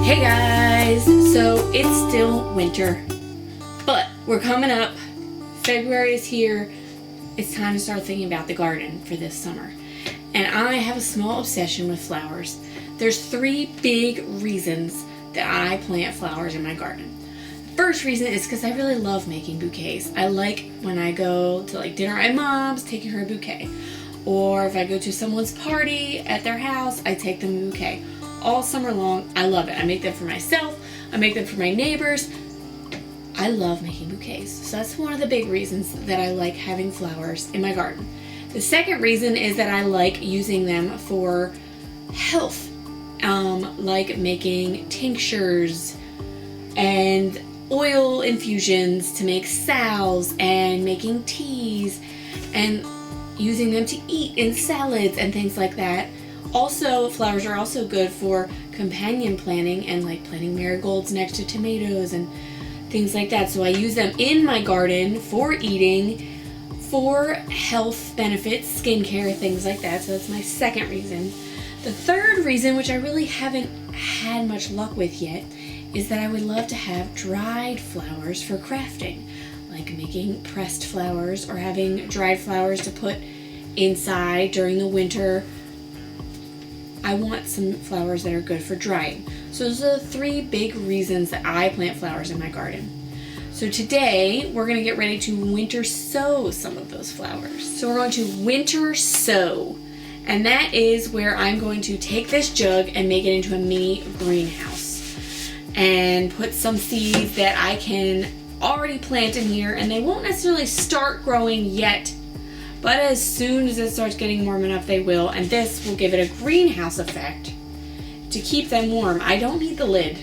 Hey guys, so it's still winter, but we're coming up. February is here. It's time to start thinking about the garden for this summer. And I have a small obsession with flowers. There's 3 big reasons that I plant flowers in my garden. The first reason is because I really love making bouquets. I like when I go to dinner at my mom's, taking her a bouquet. Or if I go to someone's party at their house, I take them a bouquet. All summer long, I love it. I make them for myself, I make them for my neighbors. I love making bouquets. So that's one of the big reasons that I like having flowers in my garden. The second reason is that I like using them for health, like making tinctures and oil infusions to make salves and making teas and using them to eat in salads and things like that. Also, flowers are also good for companion planting and planting marigolds next to tomatoes and things like that. So I use them in my garden for eating, for health benefits, skincare, things like that. So that's my second reason. The third reason, which I really haven't had much luck with yet, is that I would love to have dried flowers for crafting, like making pressed flowers or having dried flowers to put inside during the winter. I want some flowers that are good for drying. So those are the 3 big reasons that I plant flowers in my garden. So today we're going to get ready to winter sow some of those flowers. So we're going to winter sow, and that is where I'm going to take this jug and make it into a mini greenhouse and put some seeds that I can already plant in here, and they won't necessarily start growing yet, but as soon as it starts getting warm enough, they will, and this will give it a greenhouse effect to keep them warm. I don't need the lid.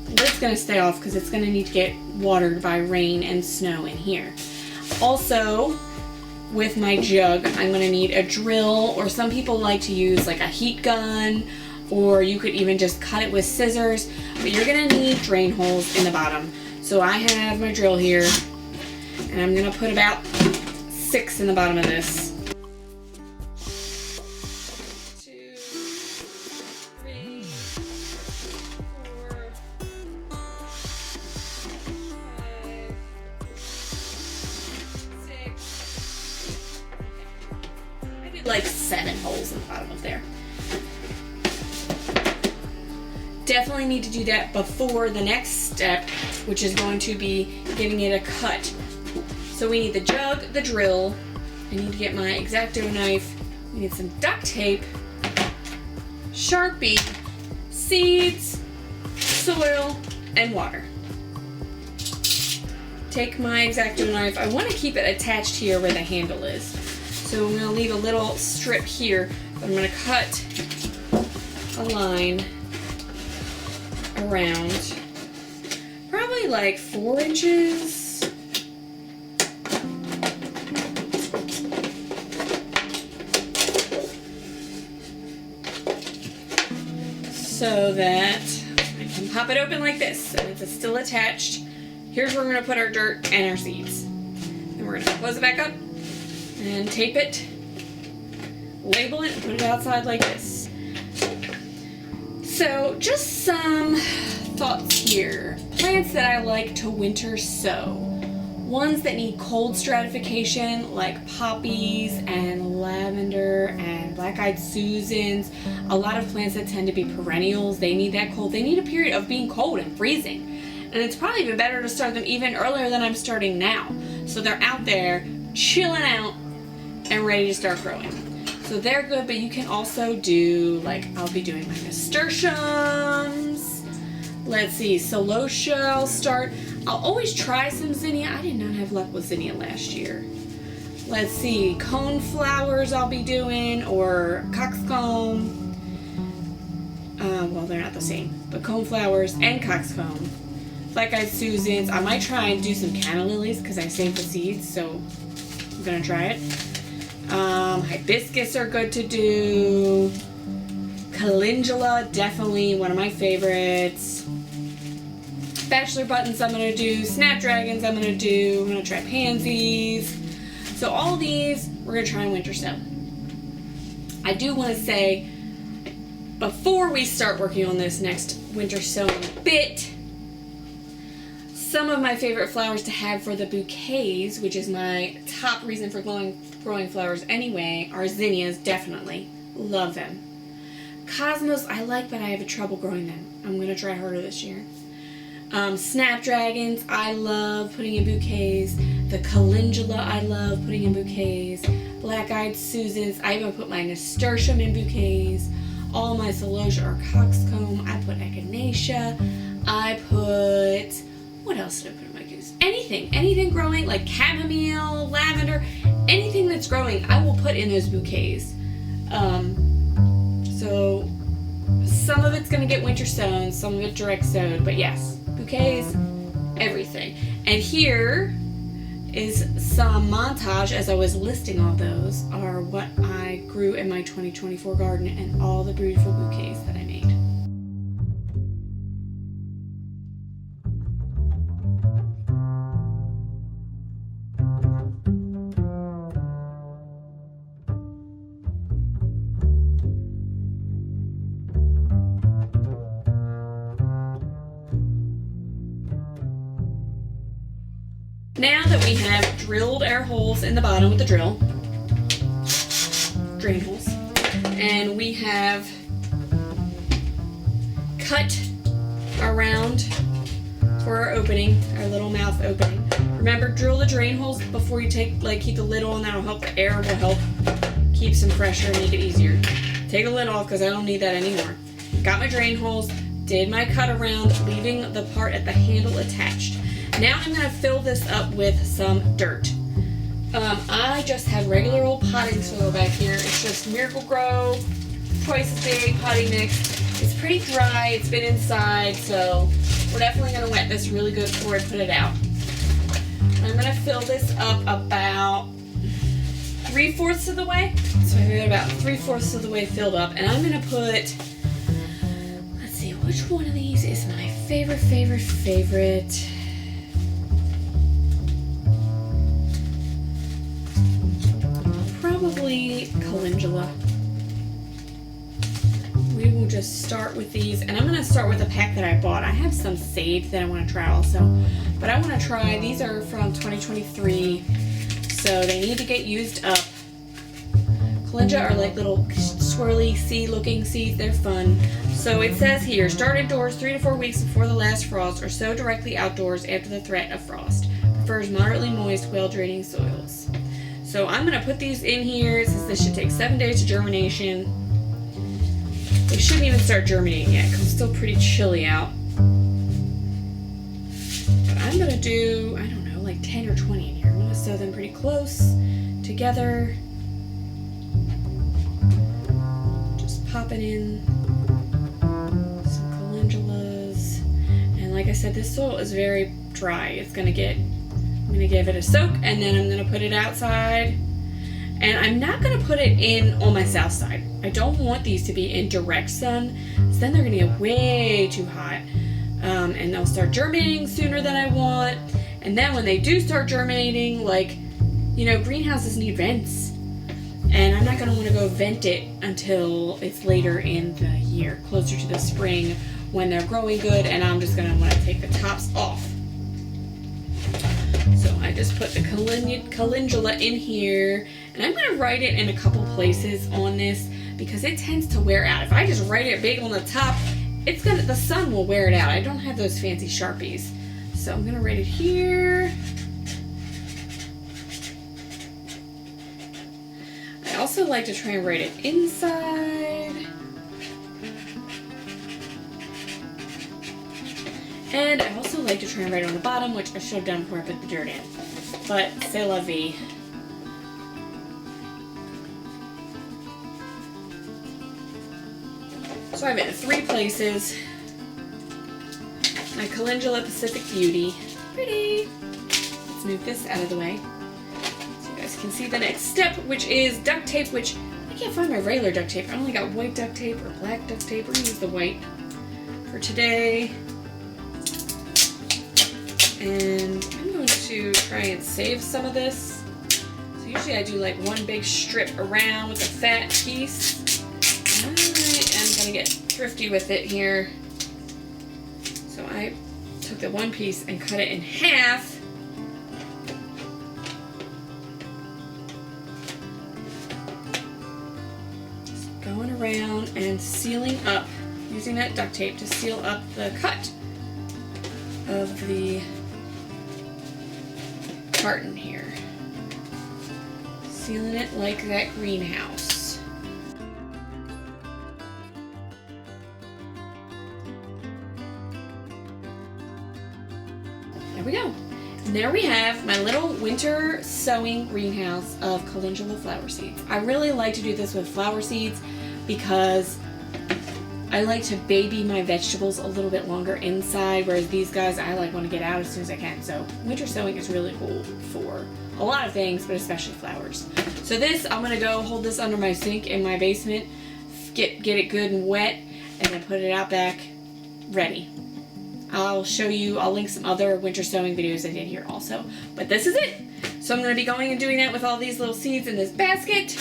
The lid's going to stay off because it's going to need to get watered by rain and snow in here. Also, with my jug, I'm going to need a drill, or some people like to use a heat gun, or you could even just cut it with scissors, but you're going to need drain holes in the bottom. So I have my drill here, and I'm going to put about 6 in the bottom of this. 2, 3, 4, 5, 6. I did 7 holes in the bottom of there. Definitely need to do that before the next step, which is going to be giving it a cut. So we need the jug, the drill, I need to get my X-Acto knife, we need some duct tape, Sharpie, seeds, soil, and water. Take my X-Acto knife, I want to keep it attached here where the handle is. So I'm going to leave a little strip here, but I'm going to cut a line around probably 4 inches. So that I can pop it open like this, and it's still attached. Here's where we're going to put our dirt and our seeds. And we're going to close it back up and tape it, label it, and put it outside like this. So just some thoughts here. Plants that I like to winter sow. Ones that need cold stratification, like poppies and lavender and black-eyed Susans. A lot of plants that tend to be perennials, they need that cold. They need a period of being cold and freezing. And it's probably even better to start them even earlier than I'm starting now. So they're out there chilling out and ready to start growing. So they're good, but you can also do, I'll be doing my nasturtiums. Let's see, celosia I'll start. I'll always try some zinnia. I did not have luck with zinnia last year. Let's see, cone flowers I'll be doing, or coxcomb. Well, they're not the same, but cone flowers and coxcomb. Black-eyed Susans. I might try and do some canna lilies because I saved the seeds, so I'm going to try it. Hibiscus are good to do. Calendula, definitely one of my favorites. Bachelor buttons I'm going to do. Snapdragons I'm going to do. I'm going to try pansies. So all these we're going to try and winter sow. I do want to say before we start working on this next winter sowing bit, some of my favorite flowers to have for the bouquets, which is my top reason for growing flowers anyway, are zinnias, definitely. Love them. Cosmos I like, but I have trouble growing them. I'm going to try harder this year. Snapdragons I love putting in bouquets. The Calendula I love putting in bouquets. Black-eyed Susans. I even put my nasturtium in bouquets. All my celosia or coxcomb. I put echinacea. I put... What else did I put in my goose? Anything growing, like chamomile, lavender, anything that's growing, I will put in those bouquets. So some of it's going to get winter sown, some of it direct sowed, but yes, bouquets, everything. And here is some montage as I was listing all those are what I grew in my 2024 garden and all the beautiful bouquets that I made. Now that we have drilled our holes in the bottom with the drill, drain holes, and we have cut around for our opening, our little mouth opening. Remember, drill the drain holes before you keep the lid on. That'll help. The air will help keep some pressure and make it easier. Take the lid off because I don't need that anymore. Got my drain holes, did my cut around, leaving the part at the handle attached. Now I'm going to fill this up with some dirt. I just have regular old potting soil back here. It's just Miracle-Gro, twice as big potting mix. It's pretty dry. It's been inside, so we're definitely going to wet this really good before I put it out. I'm going to fill this up about 3/4 of the way. So I've got about 3/4 of the way filled up, and I'm going to put, let's see, which one of these is my favorite? Probably Calendula. We will just start with these, and I'm going to start with a pack that I bought. I have some saved that I want to try also, but I want to try, these are from 2023, so they need to get used up. Calendula are like little swirly seed-looking seeds. They're fun. So it says here, start indoors 3 to 4 weeks before the last frost, or sow directly outdoors after the threat of frost. Prefers moderately moist, well-draining soils. So I'm going to put these in here since this should take 7 days to germination. They shouldn't even start germinating yet because it's still pretty chilly out. But I'm going to do, I don't know, like 10 or 20 in here. I'm going to sow them pretty close together. Just popping in some calendulas. And like I said, this soil is very dry. I'm going to give it a soak, and then I'm going to put it outside. And I'm not going to put it in on my south side. I don't want these to be in direct sun, so then they're going to get way too hot. And they'll start germinating sooner than I want. And then when they do start germinating, greenhouses need vents. And I'm not going to want to go vent it until it's later in the year, closer to the spring when they're growing good, and I'm just going to want to take the tops off. So I just put the calendula in here, and I'm going to write it in a couple places on this because it tends to wear out. If I just write it big on the top, the sun will wear it out. I don't have those fancy Sharpies. So I'm going to write it here. I also like to try and write it inside. And I also like to try and write it on the bottom, which I should have done before I put the dirt in. But c'est la vie. So I'm in 3 places. My Calendula Pacific Beauty. Pretty. Let's move this out of the way so you guys can see the next step, which is duct tape, which I can't find my regular duct tape. I only got white duct tape or black duct tape. We're going to use the white for today. And I'm going to try and save some of this. So usually I do like one big strip around with a fat piece. I am Gotta get thrifty with it here. So I took the one piece and cut it in half. Just going around and sealing up, using that duct tape to seal up the cut of the carton here. Sealing it like that greenhouse. There we go. And there we have my little winter sowing greenhouse of calendula flower seeds. I really like to do this with flower seeds because I like to baby my vegetables a little bit longer inside, whereas these guys I want to get out as soon as I can. So winter sowing is really cool for a lot of things, but especially flowers. So this, I'm going to go hold this under my sink in my basement, get it good and wet, and then put it out back ready. I'll show you, I'll link some other winter sowing videos I did here also. But this is it. So I'm going to be going and doing that with all these little seeds in this basket.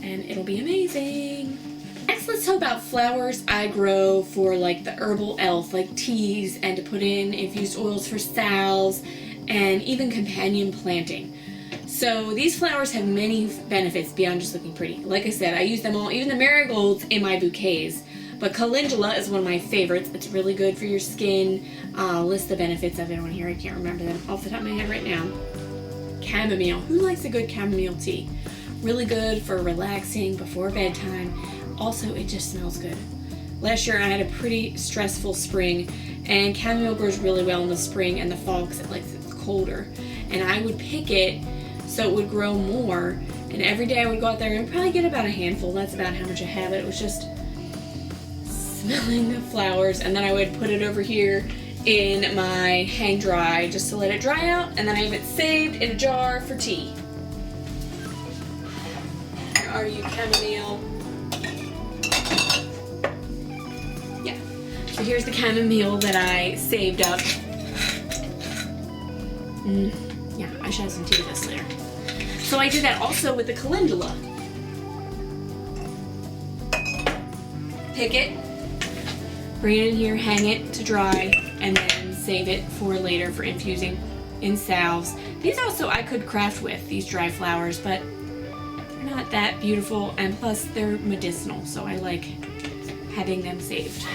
And it'll be amazing. Next, let's talk about flowers I grow for like the herbal elf, like teas, and to put in infused oils for salves, and even companion planting. So these flowers have many benefits beyond just looking pretty. Like I said, I use them all, even the marigolds in my bouquets. But calendula is one of my favorites. It's really good for your skin. I'll list the benefits of it on here. I can't remember them off the top of my head right now. Chamomile. Who likes a good chamomile tea? Really good for relaxing before bedtime. Also, it just smells good. Last year I had a pretty stressful spring, and chamomile grows really well in the spring and the fall because it's colder. And I would pick it so it would grow more, and every day I would go out there and probably get about a handful. That's about how much I have. It was just smelling the flowers, and then I would put it over here in my hang dry just to let it dry out, and then I have it saved in a jar for tea. Where are you, chamomile? Yeah. So here's the chamomile that I saved up. Yeah, I should have some tea with this later. So I did that also with the calendula. Pick it, bring it in here, hang it to dry, and then save it for later for infusing in salves. These also I could craft with, these dry flowers, but they're not that beautiful, and plus they're medicinal, so I like having them saved.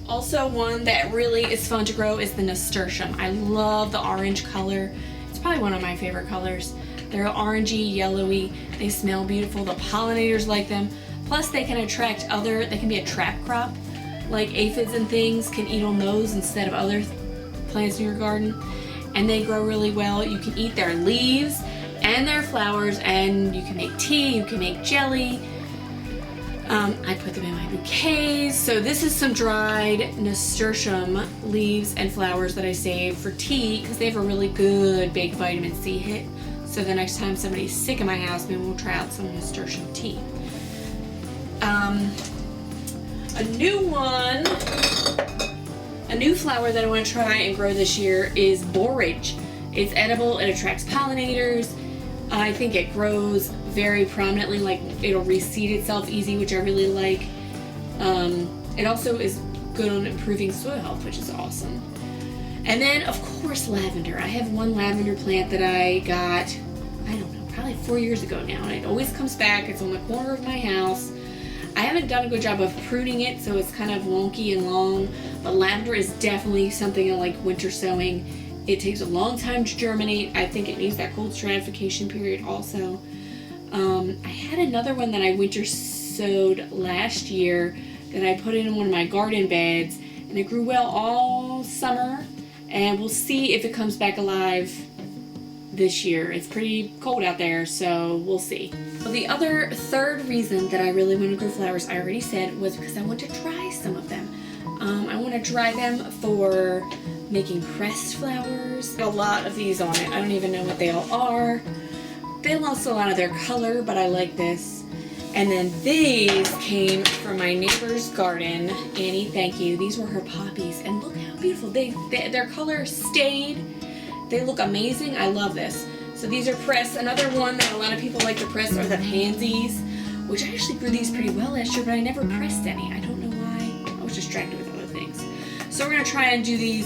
Also, one that really is fun to grow is the nasturtium. I love the orange color. It's probably one of my favorite colors. They're orangey, yellowy. They smell beautiful. The pollinators like them. Plus, they can attract they can be a trap crop. Like aphids and things can eat on those instead of other plants in your garden. And they grow really well. You can eat their leaves and their flowers, and you can make tea, you can make jelly. I put them in my bouquets. So this is some dried nasturtium leaves and flowers that I saved for tea because they have a really good big vitamin C hit. So the next time somebody's sick in my house, maybe we'll try out some nasturtium tea. A new flower that I want to try and grow this year is borage. It's edible, it attracts pollinators. I think it grows very prominently, like it'll reseed itself easy, which I really like. It also is good on improving soil health, which is awesome. And then, of course, lavender. I have one lavender plant that I got, I don't know, probably 4 years ago now, and it always comes back. It's on the corner of my house. I haven't done a good job of pruning it, so it's kind of wonky and long, but lavender is definitely something I like winter sowing. It takes a long time to germinate. I think it needs that cold stratification period also. I had another one that I winter sowed last year that I put in one of my garden beds, and it grew well all summer, and we'll see if it comes back alive this year. It's pretty cold out there, so we'll see. Well, the third reason that I really want to grow flowers, I already said, was because I want to dry some of them. I want to dry them for making pressed flowers. A lot of these on it. I don't even know what they all are. They lost a lot of their color, but I like this. And then these came from my neighbor's garden. Annie, thank you. These were her poppies, and look how beautiful. Their color stayed. They look amazing. I love this. So these are pressed. Another one that a lot of people like to press are the pansies, which I actually grew these pretty well last year, but I never pressed any. I don't know why. I was distracted with other things. So we're going to try and do these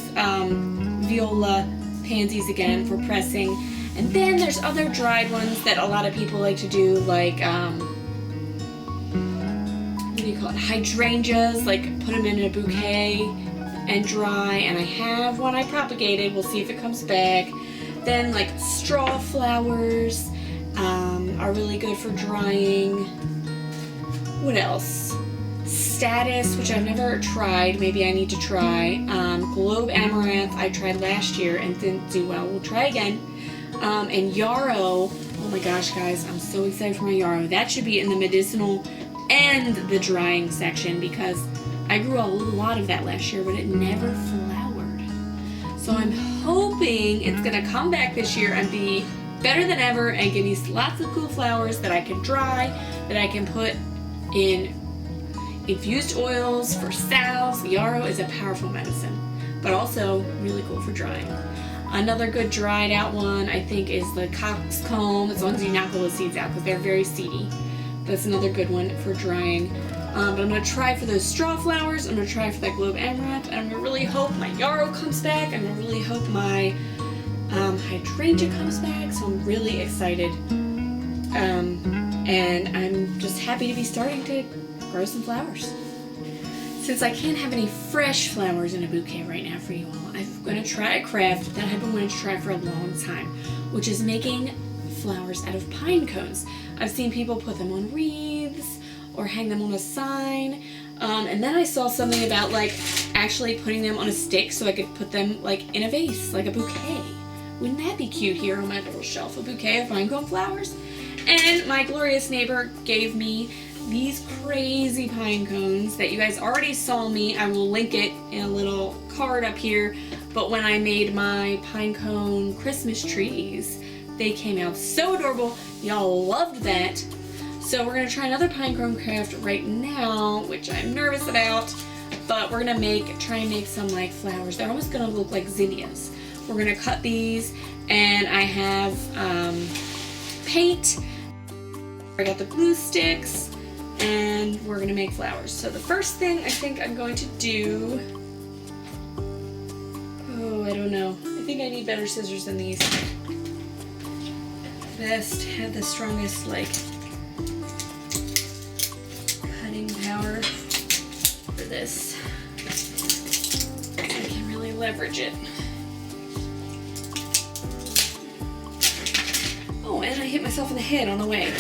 viola pansies again for pressing. And then there's other dried ones that a lot of people like to do, like, what do you call it? Hydrangeas, like put them in a bouquet and dry. And I have one I propagated. We'll see if it comes back. Then like Strawflowers are really good for drying. What else? Statice, which I've never tried. Maybe I need to try. Globe Amaranth I tried last year and didn't do well. We'll try again. And Yarrow. Oh my gosh, guys, I'm so excited for my Yarrow. That should be in the medicinal and the drying section because I grew a lot of that last year, but it never flowered. So I'm hoping it's gonna come back this year and be better than ever and give me lots of cool flowers that I can dry, that I can put in infused oils for salves. Yarrow is a powerful medicine, but also really cool for drying. Another good dried out one I think is the coxcomb, as long as you knock all the seeds out because they're very seedy. That's another good one for drying. But I'm going to try for those Strawflowers. I'm going to try for that Globe Amaranth. And I'm going to really hope my Yarrow comes back. I'm going to really hope my Hydrangea comes back. So I'm really excited. And I'm just happy to be starting to grow some flowers. Since I can't have any fresh flowers in a bouquet right now for you all, I'm going to try a craft that I've been wanting to try for a long time, which is making flowers out of pine cones. I've seen people put them on wreaths or hang them on a sign. And then I saw something about like actually putting them on a stick so I could put them like in a vase, like a bouquet. Wouldn't that be cute here on my little shelf? A bouquet of pinecone flowers. And my glorious neighbor gave me these crazy pine cones that you guys already saw me. I will link it in a little card up here. But when I made my pinecone Christmas trees, they came out so adorable. Y'all loved that. So we're gonna try another pinecone craft right now, which I'm nervous about. But we're gonna try and make some like flowers. They're almost gonna look like zinnias. We're gonna cut these, and I have paint. I got the glue sticks, and we're gonna make flowers. So the first thing I think I'm going to do, oh, I don't know. I think I need better scissors than these. Best have the strongest like cutting power for this. I can really leverage it. Oh, and I hit myself in the head on the way.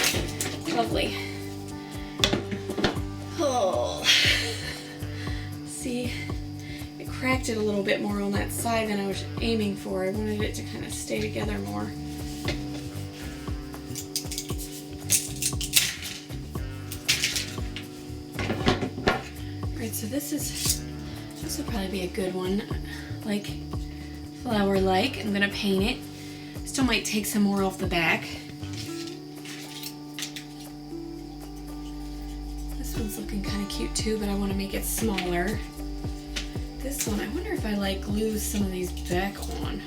Lovely. Oh, see, it cracked it a little bit more on that side than I was aiming for. I wanted it to kind of stay together more. Alright, so this will probably be a good one, like flower-like. I'm gonna paint it. Still might take some more off the back. This one's looking kind of cute too, but I want to make it smaller. This one, I wonder if I like glue some of these back on,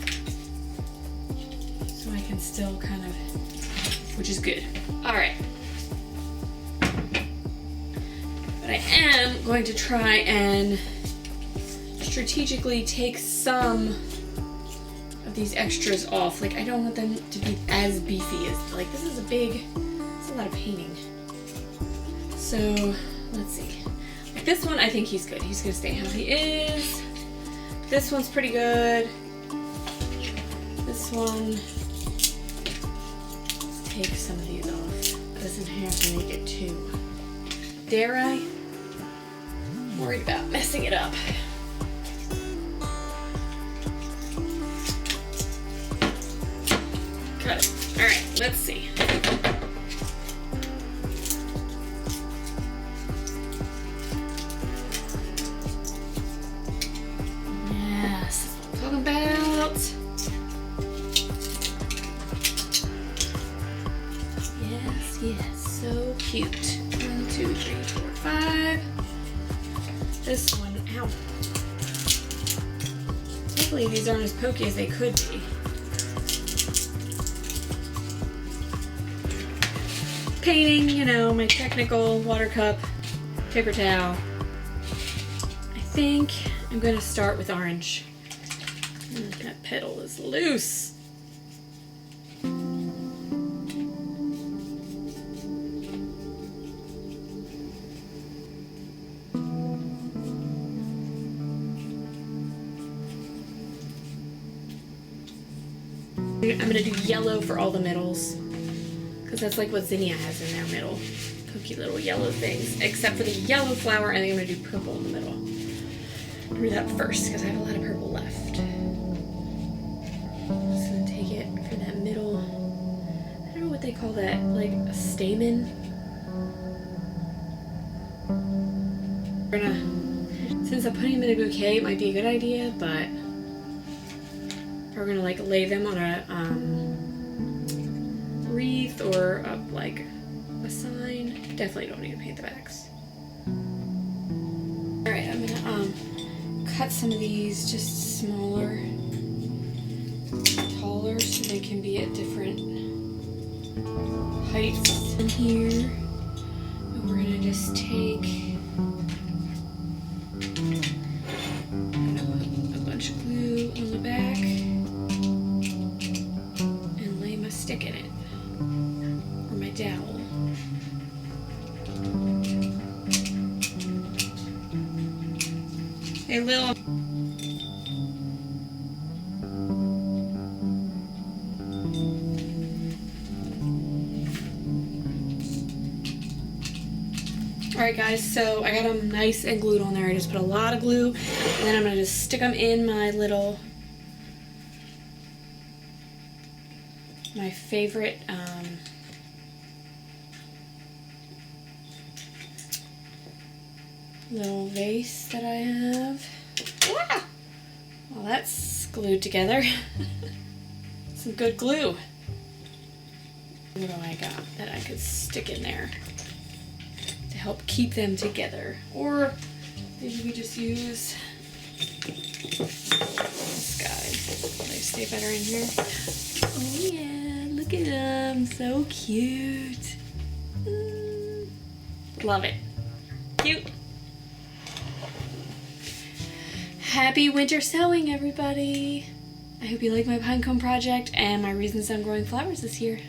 so I can still kind of, which is good. All right. But I am going to try and strategically take some of these extras off. Like, I don't want them to be as beefy as, like, this is it's a lot of painting. So, let's see. Like this one, I think he's good. He's gonna stay how he is. This one's pretty good. This one, let's take some of these off. Doesn't have to make it too. Dare I? I'm worried about messing it up. Got it. All right, let's see. Yes, what I'm talking about. Yes, yes, so cute. 1, 2, 3, 4, 5. This one, ow. Hopefully these aren't as pokey as they could be. painting, you know, my technical water cup, paper towel. I think I'm gonna start with orange. That petal is loose. I'm gonna do yellow for all the middles, because that's like what Zinnia has in their middle. Pokey little yellow things. Except for the yellow flower, I think I'm gonna do purple in the middle. I'll do that first, because I have a lot of purple left. Just gonna take it for that middle. I don't know what they call that, like a stamen. We're gonna, since I'm putting them in a bouquet, it might be a good idea, but we're gonna like lay them on a wreath or like a sign. Definitely don't need to paint the backs. All right, I'm gonna cut some of these just smaller, taller, so they can be at different heights in here. And we're gonna just take a bunch of glue on the back. Stick in it, or my dowel. A little. Alright guys, so I got them nice and glued on there. I just put a lot of glue, and then I'm going to just stick them in my little my favorite little vase that I have. Ah! Well, that's glued together. Some good glue. What do I got that I could stick in there to help keep them together? Or maybe we just use this guy. Will they stay better in here? Oh yeah, look at them, so cute. Love it. Cute. Happy winter sowing, everybody. I hope you like my pinecone project and my reasons I'm growing flowers this year.